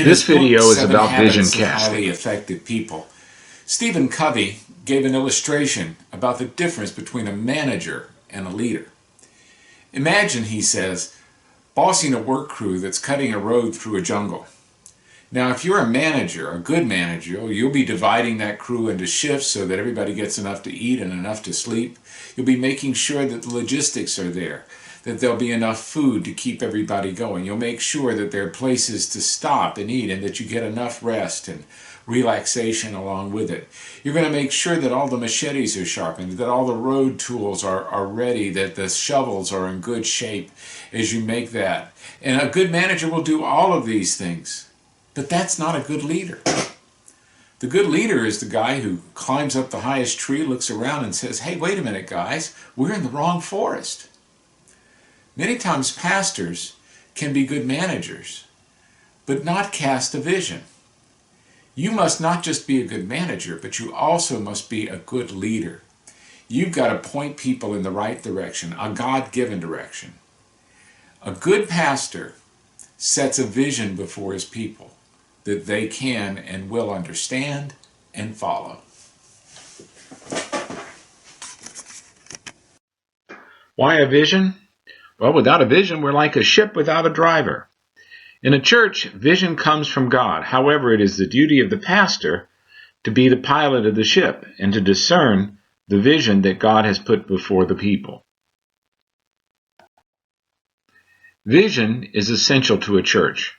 This video is about Vision Habits of casting. Highly Effective People, Stephen Covey gave an illustration about the difference between a manager and a leader. Imagine, he says, bossing a work crew that's cutting a road through a jungle. Now, if you're a manager, a good manager, you'll be dividing that crew into shifts so that everybody gets enough to eat and enough to sleep. You'll be making sure that the logistics are there, that there'll be enough food to keep everybody going. You'll make sure that there are places to stop and eat and that you get enough rest and relaxation along with it. You're going to make sure that all the machetes are sharpened, that all the road tools are ready, that the shovels are in good shape as you make that. And a good manager will do all of these things. But that's not a good leader. The good leader is the guy who climbs up the highest tree, looks around and says, hey, wait a minute, guys, we're in the wrong forest. Many times pastors can be good managers, but not cast a vision. You must not just be a good manager, but you also must be a good leader. You've got to point people in the right direction, a God-given direction. A good pastor sets a vision before his people that they can and will understand and follow. Why a vision? Well, without a vision, we're like a ship without a driver. In a church, vision comes from God. However, it is the duty of the pastor to be the pilot of the ship and to discern the vision that God has put before the people. Vision is essential to a church.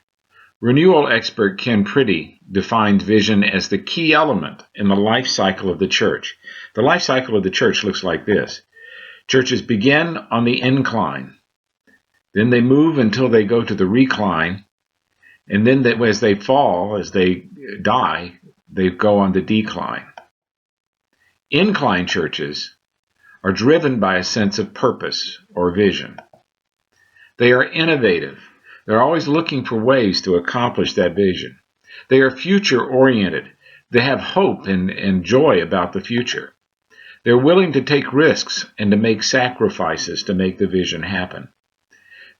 Renewal expert Ken Priddy defined vision as the key element in the life cycle of the church. The life cycle of the church looks like this. Churches begin on the incline. Then they move until they go to the recline. And then as they fall, as they die, they go on the decline. Incline churches are driven by a sense of purpose or vision. They are innovative. They're always looking for ways to accomplish that vision. They are future-oriented. They have hope and joy about the future. They're willing to take risks and to make sacrifices to make the vision happen.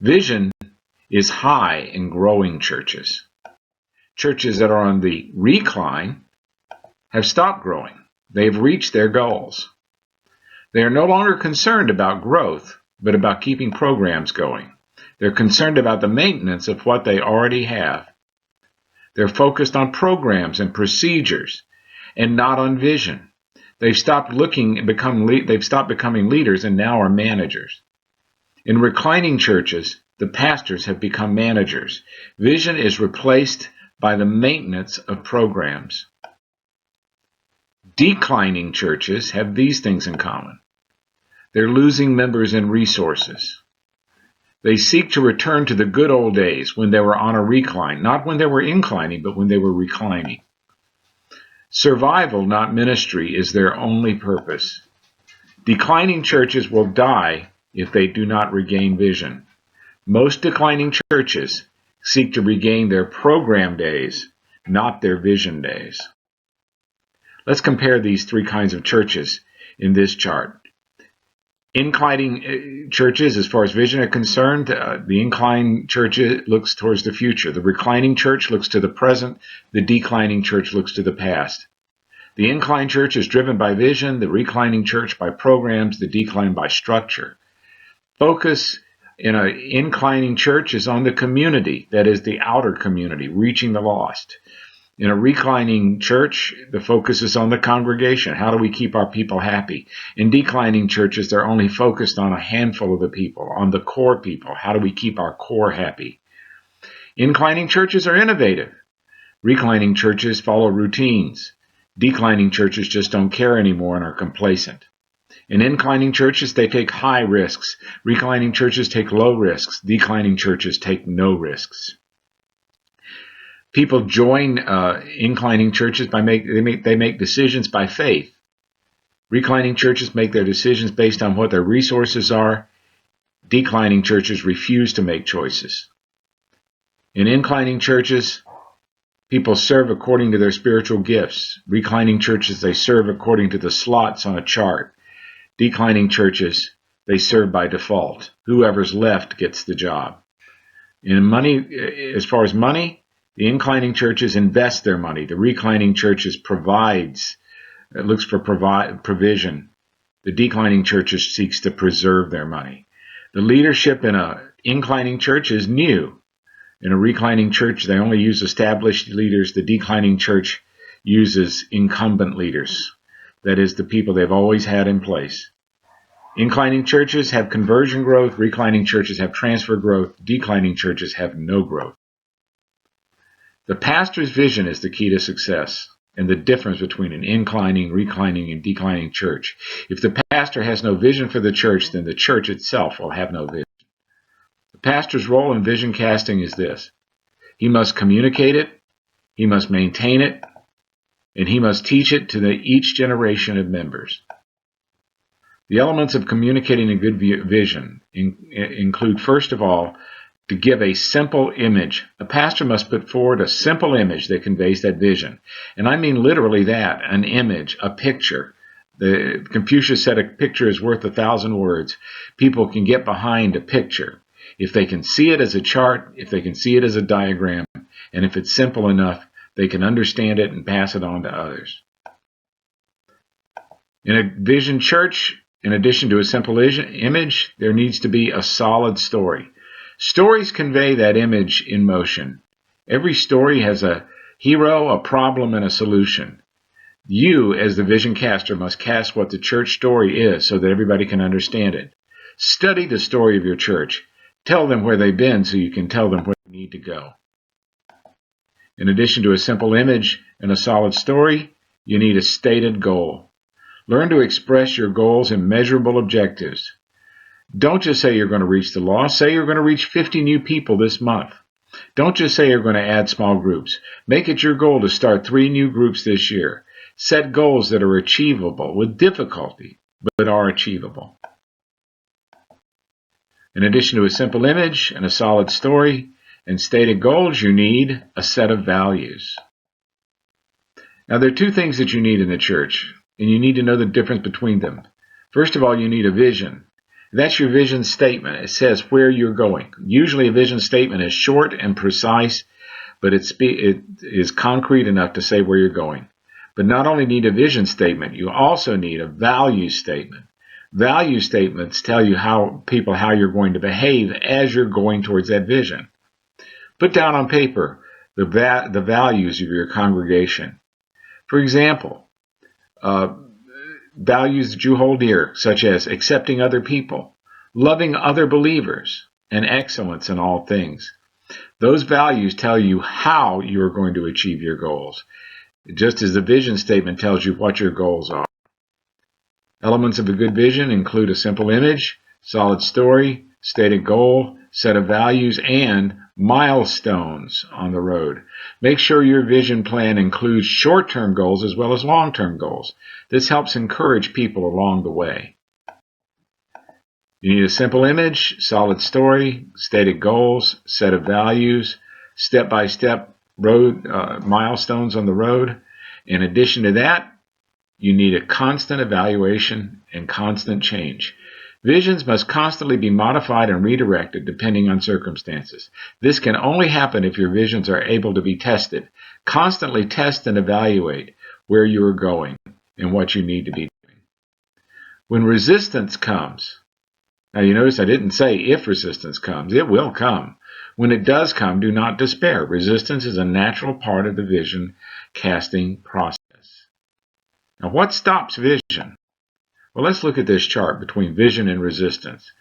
Vision is high in growing churches. Churches that are on the recline have stopped growing. They've reached their goals. They are no longer concerned about growth, but about keeping programs going. They're concerned about the maintenance of what they already have. They're focused on programs and procedures and not on vision. They've stopped becoming leaders and now are managers. In reclining churches, the pastors have become managers. Vision is replaced by the maintenance of programs. Declining churches have these things in common. They're losing members and resources. They seek to return to the good old days when they were on a recline, not when they were inclining, but when they were reclining. Survival, not ministry, is their only purpose. Declining churches will die if they do not regain vision. Most declining churches seek to regain their program days, not their vision days. Let's compare these three kinds of churches in this chart. Inclining churches, as far as vision are concerned, the inclined church looks towards the future. The reclining church looks to the present. The declining church looks to the past. The inclined church is driven by vision. The reclining church by programs. The decline by structure. Focus in an inclining church is on the community, that is the outer community, reaching the lost. In a reclining church, the focus is on the congregation. How do we keep our people happy? In declining churches, they're only focused on a handful of the people, on the core people. How do we keep our core happy? Inclining churches are innovative. Reclining churches follow routines. Declining churches just don't care anymore and are complacent. In inclining churches, they take high risks. Reclining churches take low risks. Declining churches take no risks. People join inclining churches by they make decisions by faith. Reclining churches make their decisions based on what their resources are. Declining churches refuse to make choices. In inclining churches, people serve according to their spiritual gifts. Reclining churches, they serve according to the slots on a chart. Declining churches, they serve by default. Whoever's left gets the job. In money, as far as money, The inclining churches invest their money. The reclining churches looks for provision. The declining churches seeks to preserve their money. The leadership in an inclining church is new. In a reclining church, they only use established leaders. The declining church uses incumbent leaders. That is, the people they've always had in place. Inclining churches have conversion growth. Reclining churches have transfer growth. Declining churches have no growth. The pastor's vision is the key to success and the difference between an inclining, reclining, and declining church. If the pastor has no vision for the church, then the church itself will have no vision. The pastor's role in vision casting is this: he must communicate it, he must maintain it, and he must teach it to each generation of members. The elements of communicating a good vision include, first of all, to give a simple image. A pastor must put forward a simple image that conveys that vision. And I mean literally that, an image, a picture. Confucius said a picture is worth 1,000 words. People can get behind a picture if they can see it as a chart, if they can see it as a diagram, and if it's simple enough, they can understand it and pass it on to others. In a vision church, in addition to a simple image, there needs to be a solid story. Stories convey that image in motion. Every story has a hero, a problem, and a solution. You, as the vision caster, must cast what the church story is so that everybody can understand it. Study the story of your church. Tell them where they've been so you can tell them where they need to go. In addition to a simple image and a solid story, you need a stated goal. Learn to express your goals in measurable objectives. Don't just say you're going to reach the lost. Say you're going to reach 50 new people this month. Don't just say you're going to add small groups. Make it your goal to start 3 new groups this year. Set goals that are achievable with difficulty, but are achievable. In addition to a simple image and a solid story and stated goals, you need a set of values. Now, there are 2 things that you need in the church, and you need to know the difference between them. First of all, you need a vision. That's your vision statement. It says where you're going. Usually a vision statement is short and precise, but it is concrete enough to say where you're going. But not only need a vision statement, you also need a value statement. Value statements tell you how you're going to behave as you're going towards that vision. Put down on paper the values of your congregation. For example, values that you hold dear, such as accepting other people, loving other believers, and excellence in all things. Those values tell you how you are going to achieve your goals, just as the vision statement tells you what your goals are. Elements of a good vision include a simple image, solid story, stated goal, set of values, and milestones on the road. Make sure your vision plan includes short-term goals as well as long-term goals. This helps encourage people along the way. You need a simple image, solid story, stated goals, set of values, step-by-step road milestones on the road. In addition to that, you need a constant evaluation and constant change. Visions must constantly be modified and redirected depending on circumstances. This can only happen if your visions are able to be tested. Constantly test and evaluate where you are going and what you need to be doing. When resistance comes, now you notice I didn't say if resistance comes, it will come. When it does come, do not despair. Resistance is a natural part of the vision casting process. Now, what stops vision? Well, let's look at this chart between vision and resistance.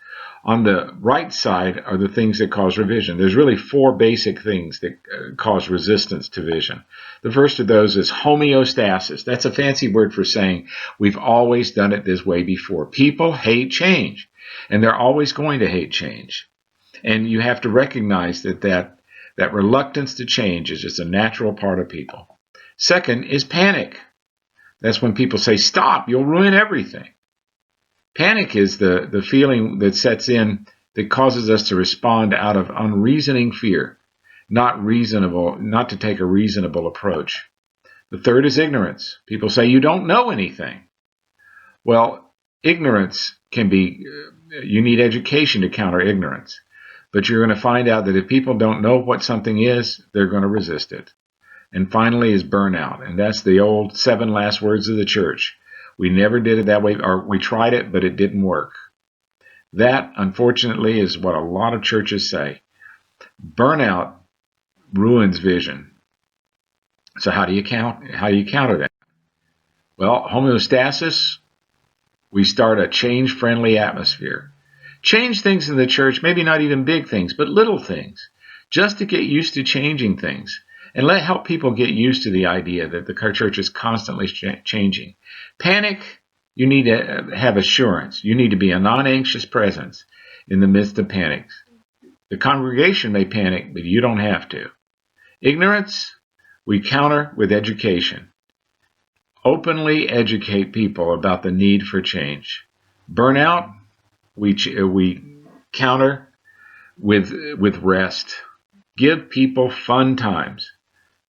On the right side are the things that cause revision. There's really 4 basic things that cause resistance to vision. The first of those is homeostasis. That's a fancy word for saying we've always done it this way before. People hate change, and they're always going to hate change. And you have to recognize that reluctance to change is just a natural part of people. Second is panic. That's when people say, stop, you'll ruin everything. Panic is the feeling that sets in that causes us to respond out of unreasoning fear, not to take a reasonable approach. The third is ignorance. People say, you don't know anything. Well, ignorance can be, you need education to counter ignorance. But you're going to find out that if people don't know what something is, they're going to resist it. And finally is burnout. And that's the old 7 last words of the church. We never did it that way, or we tried it, but it didn't work. That, unfortunately, is what a lot of churches say. Burnout ruins vision. So how do you counter that? Well, homeostasis, we start a change-friendly atmosphere. Change things in the church, maybe not even big things, but little things, just to get used to changing things. And help people get used to the idea that the church is constantly changing. Panic, you need to have assurance. You need to be a non-anxious presence in the midst of panics. The congregation may panic, but you don't have to. Ignorance, we counter with education. Openly educate people about the need for change. Burnout, we counter with rest. Give people fun times.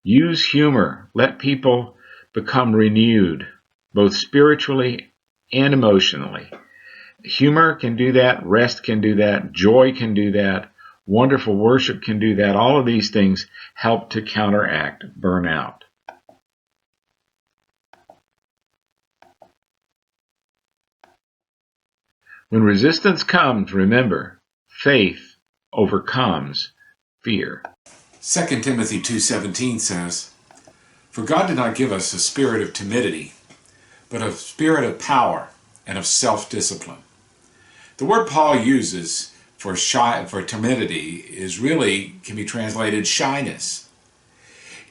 Use humor. Let people become renewed, both spiritually and emotionally. Humor can do that. Rest can do that. Joy can do that. Wonderful worship can do that. All of these things help to counteract burnout. When resistance comes, remember, faith overcomes fear. 2 Timothy 2:17 says, "For God did not give us a spirit of timidity, but a spirit of power and of self-discipline." The word Paul uses for timidity can be translated shyness.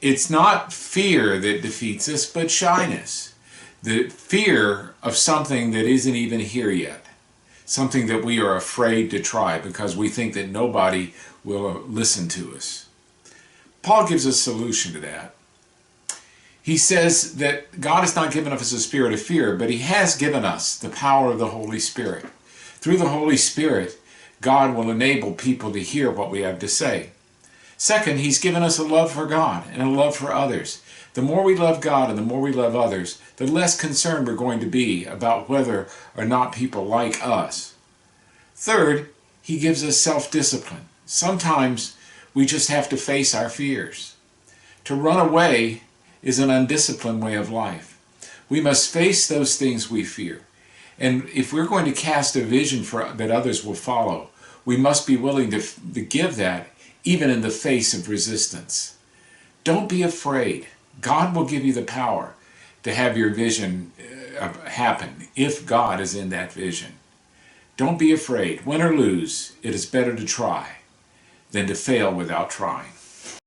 It's not fear that defeats us, but shyness. The fear of something that isn't even here yet. Something that we are afraid to try because we think that nobody will listen to us. Paul gives a solution to that. He says that God has not given us a spirit of fear, but He has given us the power of the Holy Spirit. Through the Holy Spirit, God will enable people to hear what we have to say. Second, He's given us a love for God and a love for others. The more we love God and the more we love others, the less concerned we're going to be about whether or not people like us. Third, He gives us self-discipline. Sometimes we just have to face our fears. To run away is an undisciplined way of life. We must face those things we fear. And if we're going to cast a vision that others will follow, we must be willing to give that even in the face of resistance. Don't be afraid. God will give you the power to have your vision happen if God is in that vision. Don't be afraid. Win or lose, it is better to try than to fail without trying.